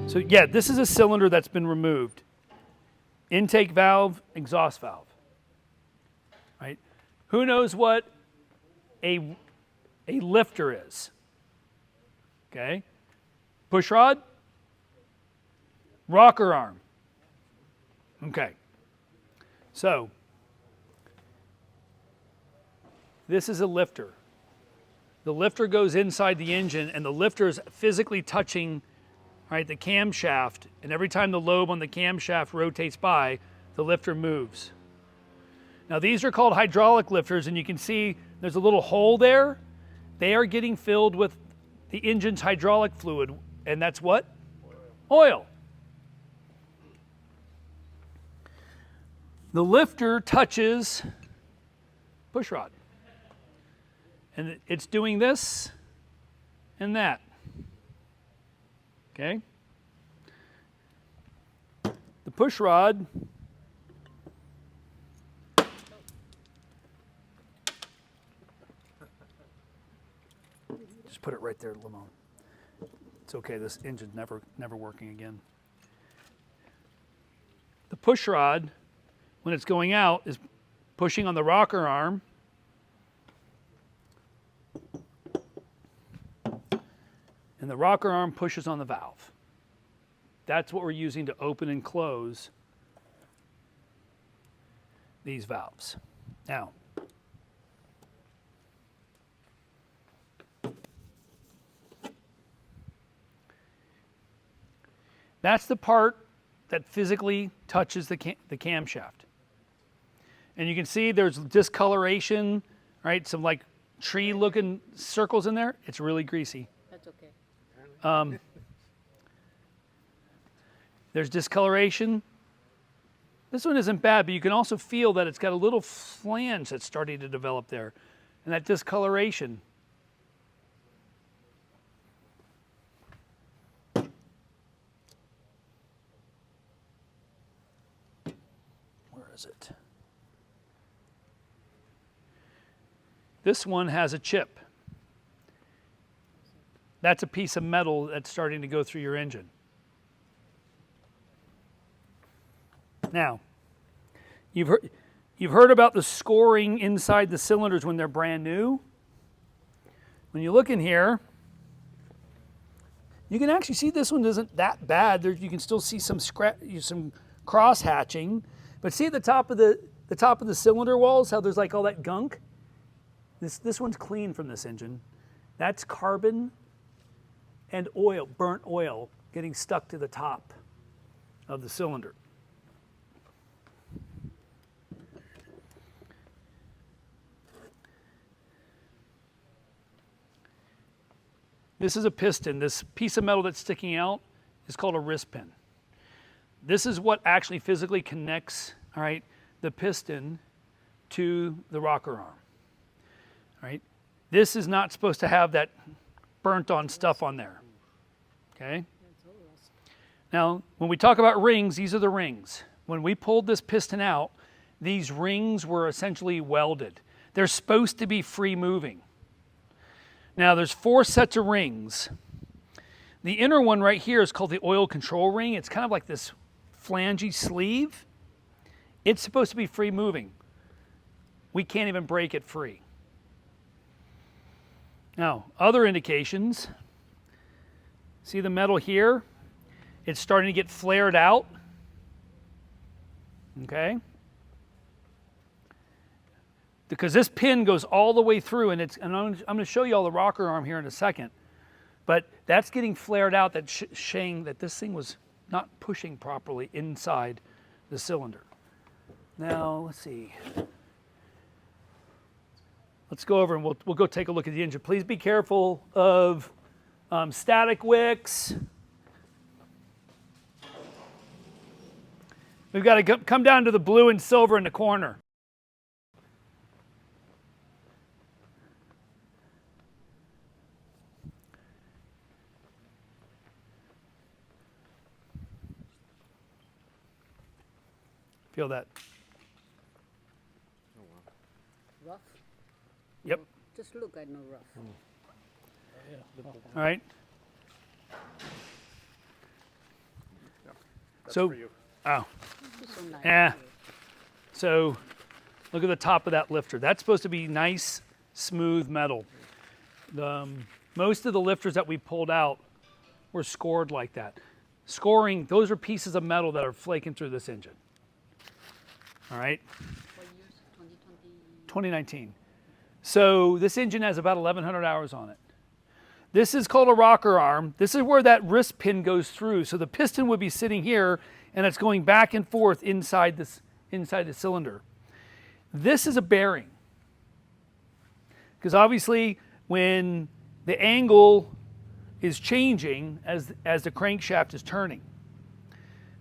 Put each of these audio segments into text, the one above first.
So yeah, this is a cylinder that's been removed. Intake valve, exhaust valve. Right? Who knows what a lifter is? Okay. Push rod? Rocker arm. Okay. So this is a lifter. The lifter goes inside the engine, and the lifter is physically touching, right, the camshaft, and every time the lobe on the camshaft rotates by, the lifter moves. Now these are called hydraulic lifters, and you can see there's a little hole there. They are getting filled with the engine's hydraulic fluid, and that's what? Oil. The lifter touches push rod. And it's doing this and that. Okay? The push rod just put it right there, Lamone. It's okay, this engine's never working again. The push rod, when it's going out, is pushing on the rocker arm. And the rocker arm pushes on the valve. That's what we're using to open and close these valves. Now, that's the part that physically touches the camshaft. And you can see there's discoloration, right? Some like tree-looking circles in there. It's really greasy. That's okay. There's discoloration. This one isn't bad, but you can also feel that it's got a little flange that's starting to develop there. And that discoloration. Where is it? This one has a chip. That's a piece of metal that's starting to go through your engine. Now, you've heard about the scoring inside the cylinders when they're brand new. When you look in here, you can actually see this one isn't that bad. You can still see some cross hatching, but see at the top of the cylinder walls how there's like all that gunk. This one's clean from this engine. That's carbon and oil, burnt oil, getting stuck to the top of the cylinder. This is a piston. This piece of metal that's sticking out is called a wrist pin. This is what actually physically connects, all right, the piston to the rocker arm. All right? This is not supposed to have that burnt on stuff on there. Okay? Now, when we talk about rings, these are the rings. When we pulled this piston out, these rings were essentially welded. They're supposed to be free moving. Now, there's 4 sets of rings. The inner one right here is called the oil control ring. It's kind of like this flangey sleeve. It's supposed to be free moving. We can't even break it free. Now, other indications. See the metal here? It's starting to get flared out. Okay? Because this pin goes all the way through, and I'm going to show you all the rocker arm here in a second. But that's getting flared out, that's showing that this thing was not pushing properly inside the cylinder. Now, let's see. Let's go over and we'll go take a look at the engine. Please be careful of static wicks. We've got to come down to the blue and silver in the corner. Feel that? Rough? Yep. Just look, I know rough. All right. So, for you. oh, So nice. eh. So look at the top of that lifter. That's supposed to be nice, smooth metal. Most of the lifters that we pulled out were scored like that. Scoring, those are pieces of metal that are flaking through this engine. All right, What years? 2020. 2019. So this engine has about 1,100 hours on it. This is called a rocker arm. This is where that wrist pin goes through. So the piston would be sitting here, and it's going back and forth inside the cylinder. This is a bearing, because obviously when the angle is changing as the crankshaft is turning.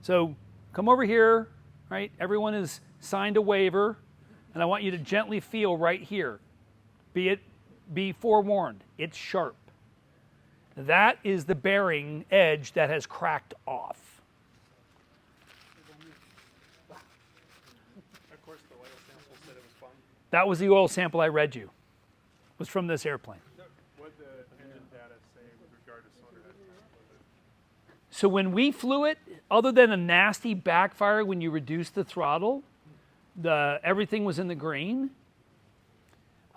So come over here, right? Everyone has signed a waiver, and I want you to gently feel right here. Be forewarned, it's sharp. That is the bearing edge that has cracked off. Of course, the oil sample said it was fine. That was the oil sample I read you. Was from this airplane. What did the engine data say with regard to cylinder head temp? So when we flew it, other than a nasty backfire when you reduce the throttle, everything was in the green.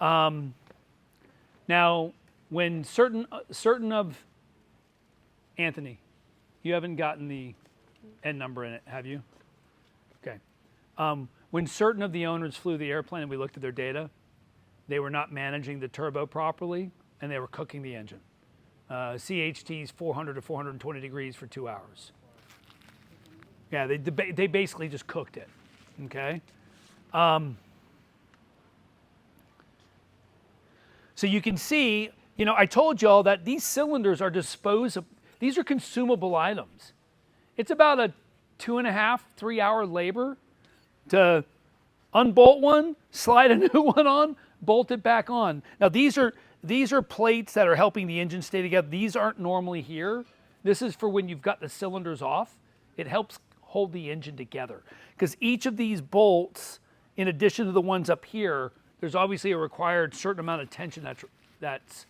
Now, when certain of Anthony, you haven't gotten the N number in it, have you? Okay. When certain of the owners flew the airplane and we looked at their data, they were not managing the turbo properly and they were cooking the engine. CHT's 400 to 420 degrees for 2 hours. Yeah, they basically just cooked it. Okay. So you can see, I told y'all that these cylinders are these are consumable items. It's about a 2.5, 3 hour labor to unbolt one, slide a new one on, bolt it back on. Now these are plates that are helping the engine stay together. These aren't normally here. This is for when you've got the cylinders off. It helps hold the engine together. Because each of these bolts, in addition to the ones up here, there's obviously a required certain amount of tension that's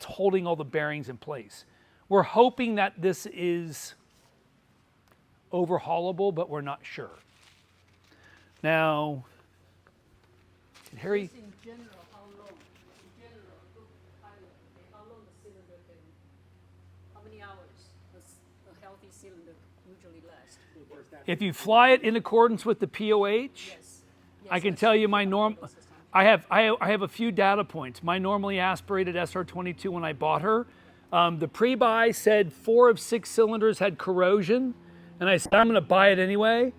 holding all the bearings in place. We're hoping that this is overhaulable, but we're not sure. Now, did Harry? In general, how long? In general, good pilot, okay, how long the cylinder can, how many hours does a healthy cylinder usually last? If you fly it in accordance with the POH, Yes. I can tell you my I have a few data points. My normally aspirated SR22 when I bought her, the pre-buy said 4 of 6 cylinders had corrosion, and I said I'm going to buy it anyway.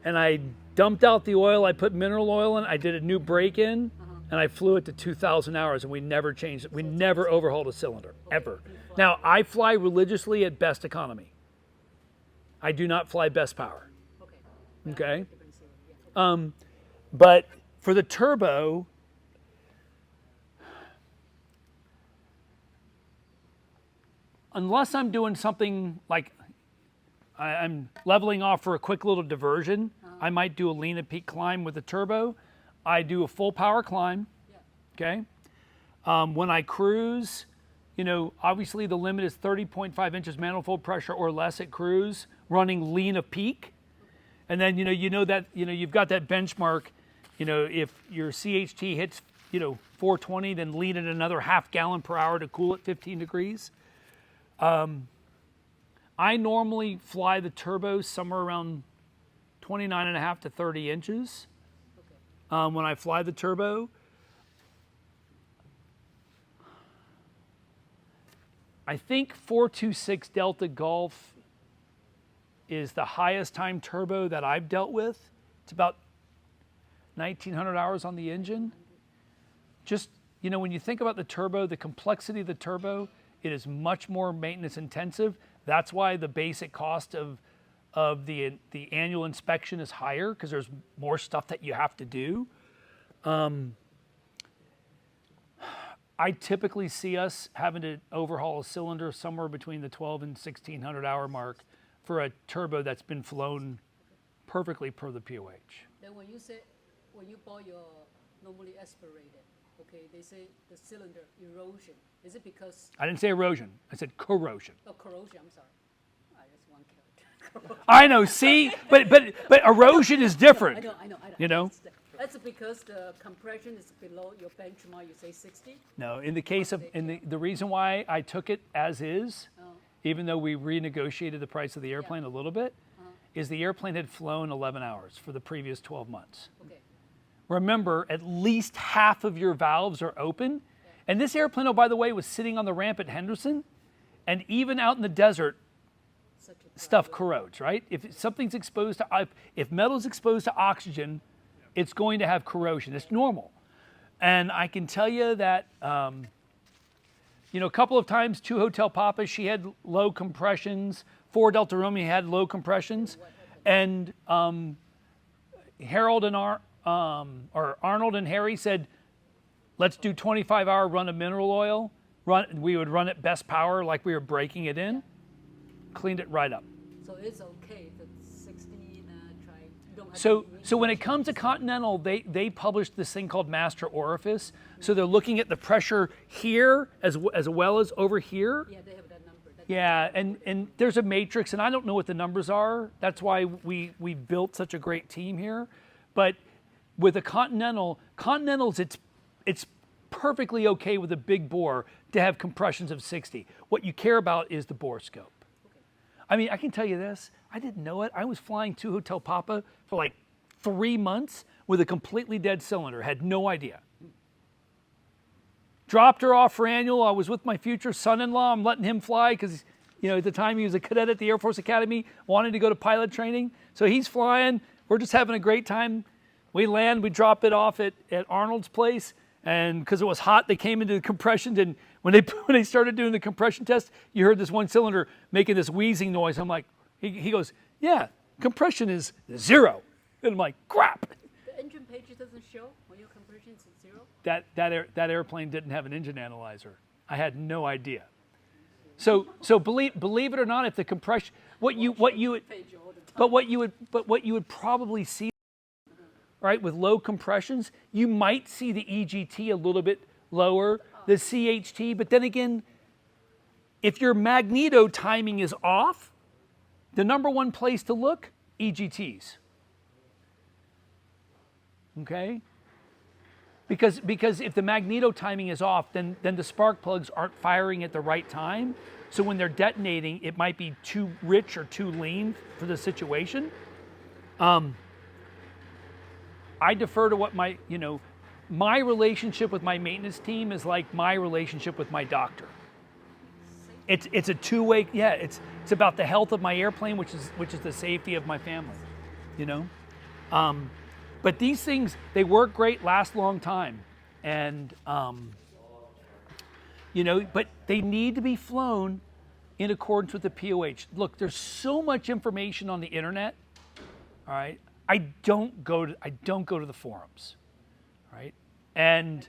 And I dumped out the oil. I put mineral oil in. I did a new break-in, and I flew it to 2,000 hours, and we never changed it. We never overhauled a cylinder ever. Now I fly religiously at best economy. I do not fly best power. Okay. But for the turbo, unless I'm doing something like I'm leveling off for a quick little diversion, I might do a lean and peak climb with the turbo. I do a full power climb. Okay. When I cruise, obviously the limit is 30.5 inches manifold pressure or less at cruise, running lean of peak. And then, you've got that benchmark, if your CHT hits, 420, then lean it another half gallon per hour to cool it 15 degrees. I normally fly the turbo somewhere around 29.5 to 30 inches when I fly the turbo. I think 426 Delta Golf is the highest time turbo that I've dealt with. It's about 1,900 hours on the engine. Just, when you think about the turbo, the complexity of the turbo, it is much more maintenance intensive. That's why the basic cost of the annual inspection is higher, because there's more stuff that you have to do. I typically see us having to overhaul a cylinder somewhere between the 1,200 and 1,600 hour mark for a turbo that's been flown perfectly per the POH. Then when you bought your normally aspirated, okay, they say the cylinder erosion. Is it because? I didn't say erosion. I said corrosion. Oh, corrosion. I'm sorry. That's one I know, see? But erosion is different. I know. You know? That's because the compression is below your benchmark, you say 60? No, in the case of, the reason why I took it as is, even though we renegotiated the price of the airplane a little bit, is the airplane had flown 11 hours for the previous 12 months. Okay. Remember, at least half of your valves are open. And this airplane, oh, by the way, was sitting on the ramp at Henderson. And even out in the desert, stuff corrodes, right? If something's exposed to, if metal's exposed to oxygen, it's going to have corrosion. It's normal. And I can tell you that, you know, a couple of times, 2 Hotel Papas, she had low compressions. 4 Delta Romeo had low compressions. And Harold and or Arnold and Harry said, let's do 25-hour run of mineral oil. We would run at best power like we were breaking it in. Cleaned it right up. So it's okay if it's 60, try, don't have So when it comes to Continental, they published this thing called master orifice. So they're looking at the pressure here as well as over here. Yeah, they have that number. Yeah, and there's a matrix, and I don't know what the numbers are. That's why we built such a great team here. But with a Continentals, it's perfectly okay with a big bore to have compressions of 60. What you care about is the bore scope. I mean, I can tell you this, I didn't know it. I was flying 2 Hotel Papa for like 3 months with a completely dead cylinder, had no idea. Dropped her off for annual. I was with my future son-in-law. I'm letting him fly because, you know, at the time he was a cadet at the Air Force Academy, wanted to go to pilot training. So he's flying. We're just having a great time. We land, we drop it off at Arnold's place. And because it was hot, they came into the compression. And when they started doing the compression test, you heard this one cylinder making this wheezing noise. I'm like, he goes, yeah, compression is 0. And I'm like, crap. The engine page doesn't show when your compression is 0? That airplane didn't have an engine analyzer. I had no idea. So believe it or not, if the compression, what you would probably see, right, with low compressions, you might see the EGT a little bit lower, the CHT, but then again, if your magneto timing is off, the number one place to look, EGTs. Okay? Because if the magneto timing is off, then the spark plugs aren't firing at the right time. So when they're detonating, it might be too rich or too lean for the situation. I defer to what my relationship with my maintenance team is like my relationship with my doctor. It's a two-way, yeah, it's about the health of my airplane, which is the safety of my family, you know? But these things, they work great, last a long time. And, you know, but they need to be flown in accordance with the POH. Look, there's so much information on the internet, all right? I don't go to the forums, right? And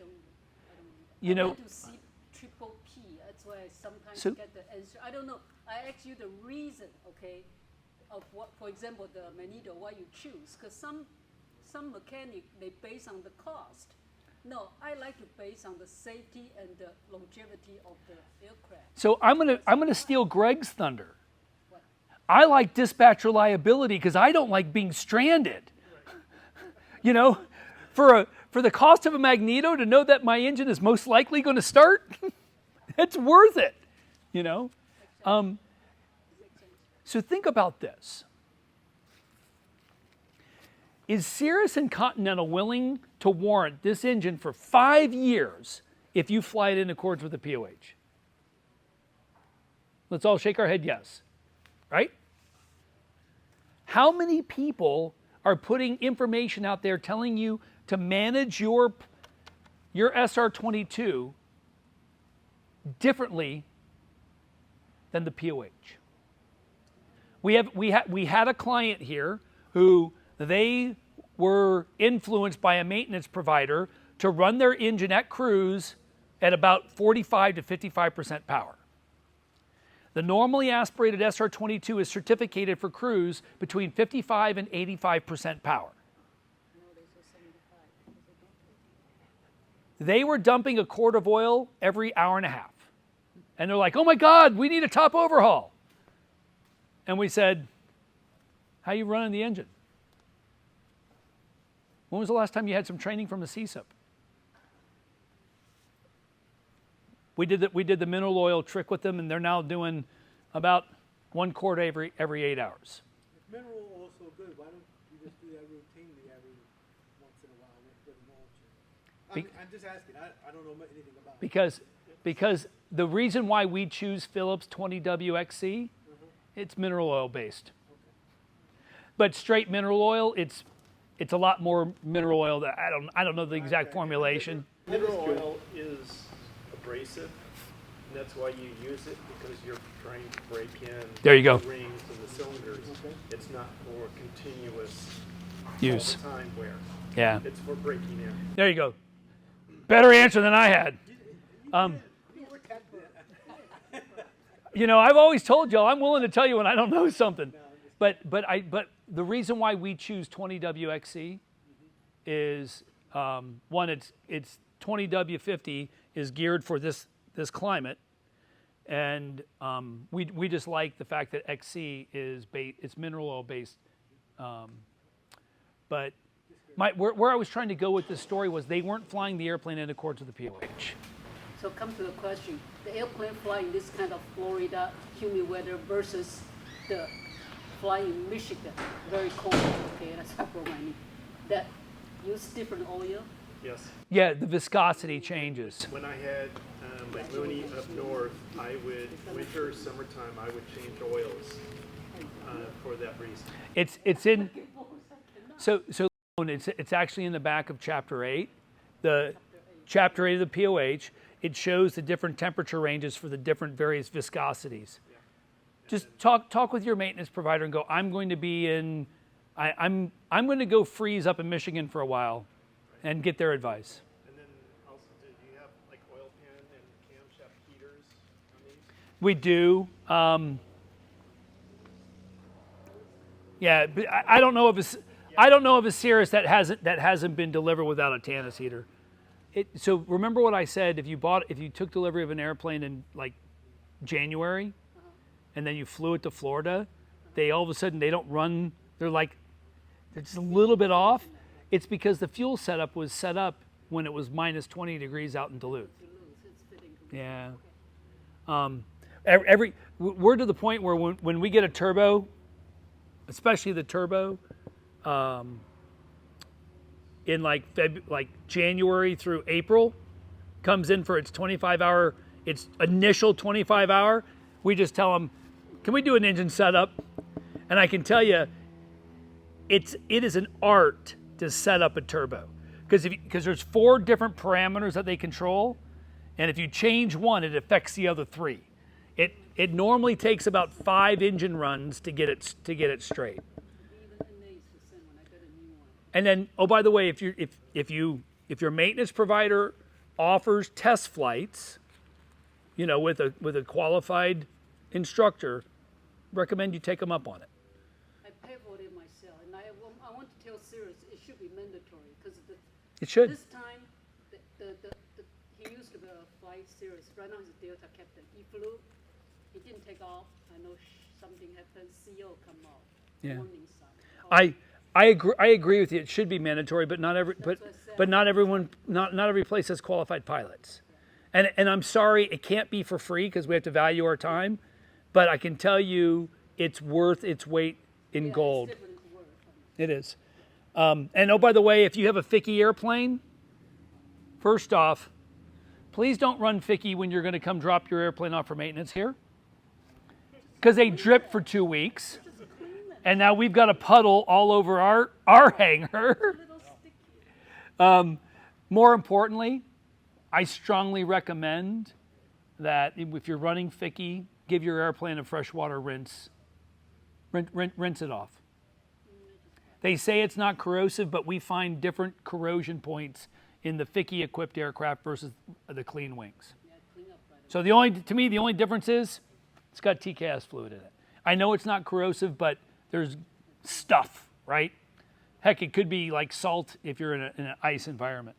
you know, I to see triple P. That's why I sometimes get the answer. I don't know. I ask you the reason, okay, of what, for example, the magneto, why you choose, because some mechanic they base on the cost. No, I like to base on the safety and the longevity of the aircraft. So I'm gonna steal Greg's thunder. I like dispatch reliability because I don't like being stranded. You know, for the cost of a magneto to know that my engine is most likely going to start, it's worth it. You know, so think about this. Is Cirrus and Continental willing to warrant this engine for 5 years if you fly it in accordance with the POH? Let's all shake our head yes. Right? How many people are putting information out there telling you to manage your SR22 differently than the POH? We had a client here who they were influenced by a maintenance provider to run their engine at cruise at about 45 to 55% power. The normally aspirated SR22 is certificated for cruise between 55 and 85% power. They were dumping a quart of oil every hour and a half. And they're like, oh my God, we need a top overhaul. And we said, How you running the engine? When was the last time you had some training from a CSIP? We did the mineral oil trick with them, and they're now doing about 1 quart every 8 hours. If mineral oil is so good, why don't you just do that routinely every once in a while with an oil change? I'm just asking. I don't know anything about it. Because the reason why we choose Phillips 20WXC, it's mineral oil based. But straight mineral oil, it's a lot more mineral oil that I don't know the exact formulation. Mineral oil is abrasive, and that's why you use it, because you're trying to break in There you go. the rings and the cylinders. It's not for continuous Use. all the time wear. Yeah. It's for breaking in. There you go. Better answer than I had. You know, I've always told y'all I'm willing to tell you when I don't know something. But the reason why we choose 20WXC is one, it's 20W50 is geared for this climate, and we just like the fact that XC is it's mineral oil based. But where I was trying to go with this story was they weren't flying the airplane in accordance with the POH. So come to the question, the airplane flying this kind of Florida humid weather versus the flying in Michigan, very cold, okay, that's what I need. That use different oil? Yes. Yeah, the viscosity changes. When I had my Mooney up north, I would, winter, summertime, I would change oils for that reason. It's in so it's actually in the back of chapter 8. The chapter 8 of the POH. It shows the different temperature ranges for the different various viscosities. Yeah. Just talk with your maintenance provider and go, I'm going to be in, I'm going to go freeze up in Michigan for a while and get their advice. And then also, do you have like oil pan and camshaft heaters on these? We do. Yeah, but I don't know of a Cirrus that hasn't been delivered without a Tannis heater. So remember what I said, if you took delivery of an airplane in like January and then you flew it to Florida, they all of a sudden they don't run, they're just a little bit off. It's because the fuel setup was set up when it was minus 20 degrees out in Duluth. Yeah. We're to the point where when we get a turbo, especially the turbo, in like January through April, comes in for its initial 25 hour, we just tell them, can we do an engine setup? And I can tell you, it is an art to set up a turbo, because there's 4 different parameters that they control, and if you change one, it affects the other 3. It normally takes about 5 engine runs to get it straight. And then, oh, by the way, if your maintenance provider offers test flights, you know, with a qualified instructor, recommend you take them up on it. I pay for it myself, and I want to tell Cirrus it should be mandatory, because It should. this time he used to fly Cirrus. Right now he's a Delta captain. He flew, he didn't take off. I know something happened. CO come out. Yeah. Warning sign. I agree with you. It should be mandatory, but not every place has qualified pilots. And I'm sorry, it can't be for free because we have to value our time. But I can tell you, it's worth its weight in gold. It's definitely worth it. It is. And oh, by the way, if you have a FICI airplane, first off, please don't run FICI when you're going to come drop your airplane off for maintenance here, because they drip for 2 weeks. And now we've got a puddle all over our hangar. More importantly, I strongly recommend that if you're running FICI, give your airplane a freshwater rinse. Rinse it off. They say it's not corrosive, but we find different corrosion points in the FICI equipped aircraft versus the clean wings. So the only difference is it's got TKS fluid in it. I know it's not corrosive, but there's stuff, right? Heck, it could be like salt if you're in an ice environment.